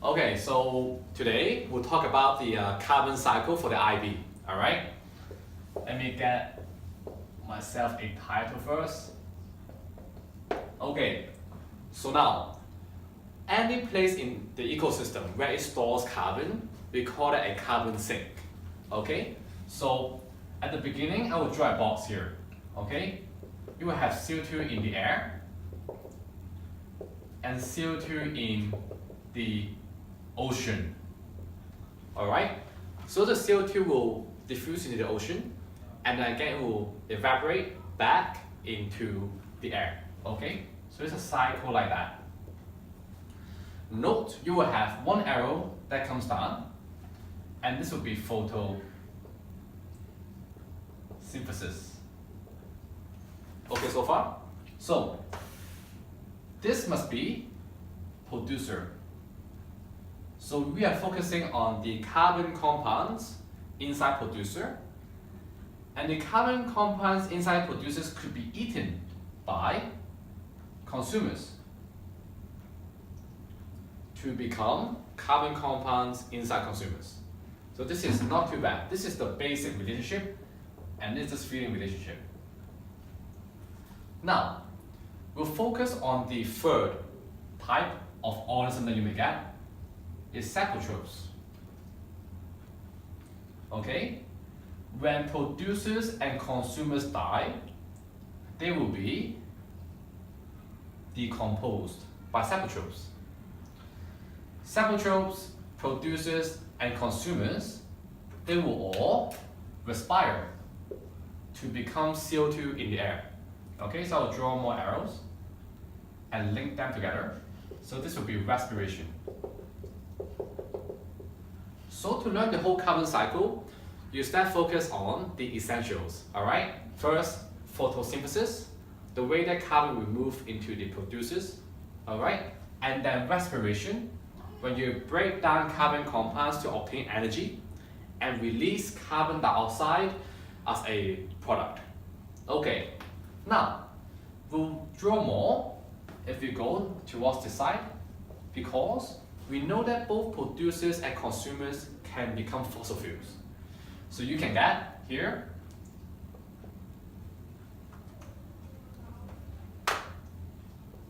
Okay, so today we'll talk about the carbon cycle for the IB. All right. Let me get myself a title first. Okay. So now, any place in the ecosystem where it stores carbon, we call it a carbon sink. Okay. So at the beginning, I will draw a box here. Okay. You will have CO2 in the air and CO2 in the ocean. Alright? So the CO2 will diffuse into the ocean and then again it will evaporate back into the air. Okay? So it's a cycle like that. Note, you will have one arrow that comes down and this will be photosynthesis. Okay, so far? So, this must be producer. So we are focusing on the carbon compounds inside producer, and the carbon compounds inside producers could be eaten by consumers to become carbon compounds inside consumers. So this is not too bad. This is the basic relationship, and this is feeding relationship. Now, we'll focus on the third type of organism that you may get, is saprotrophs. Okay? When producers and consumers die, they will be decomposed by saprotrophs. Saprotrophs, producers, and consumers, they will all respire to become CO2 in the air. Okay, so I'll draw more arrows and link them together. So this will be respiration. So to learn the whole carbon cycle, you start focus on the essentials. Alright? First, photosynthesis, the way that carbon will move into the producers. Alright? And then respiration, when you break down carbon compounds to obtain energy and release carbon dioxide as a product. Okay, now we'll draw more if we go towards the side, because we know that both producers and consumers can become fossil fuels. So you can get here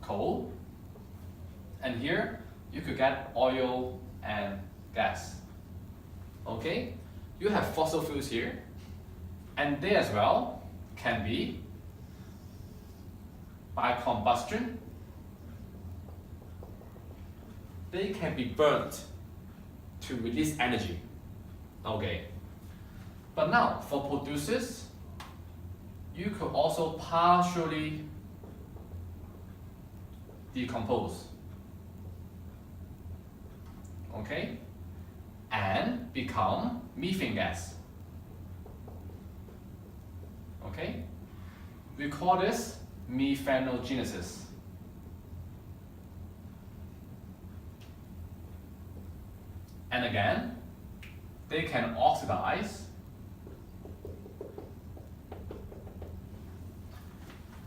coal, and here you could get oil and gas. Okay, you have fossil fuels here, and they as well can be by combustion. They can be burnt to release energy. Okay. But now, for producers, you could also partially decompose. Okay? And become methane gas. Okay? We call this methanogenesis. And again, they can oxidize.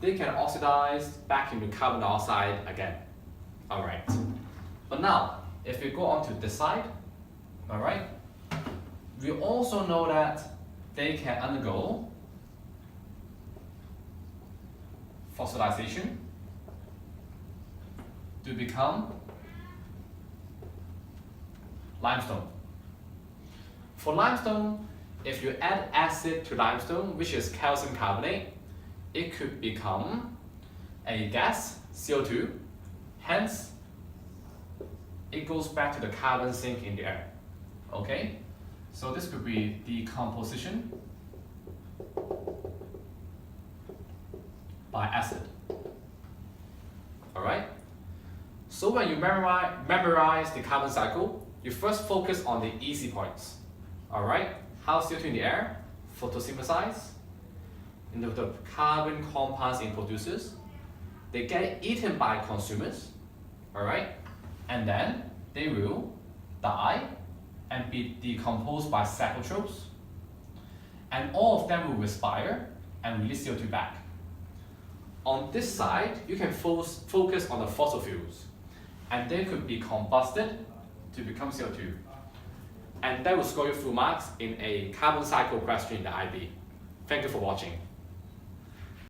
They can oxidize back into carbon dioxide again. Alright. But now, if we go on to this side, alright, we also know that they can undergo fossilization to become limestone. For limestone, if you add acid to limestone, which is calcium carbonate, it could become a gas, CO2, hence it goes back to the carbon sink in the air. Okay? So this could be decomposition by acid. Alright? So when you memorize the carbon cycle, you first focus on the easy points. Alright? How CO2 in the air photosynthesize into the carbon compounds in producers. They get eaten by consumers. Alright? And then they will die and be decomposed by saprotrophs. And all of them will respire and release CO2 back. On this side, you can focus on the fossil fuels, and they could be combusted to become CO2. And that will score you full marks in a carbon cycle question in the IB. Thank you for watching.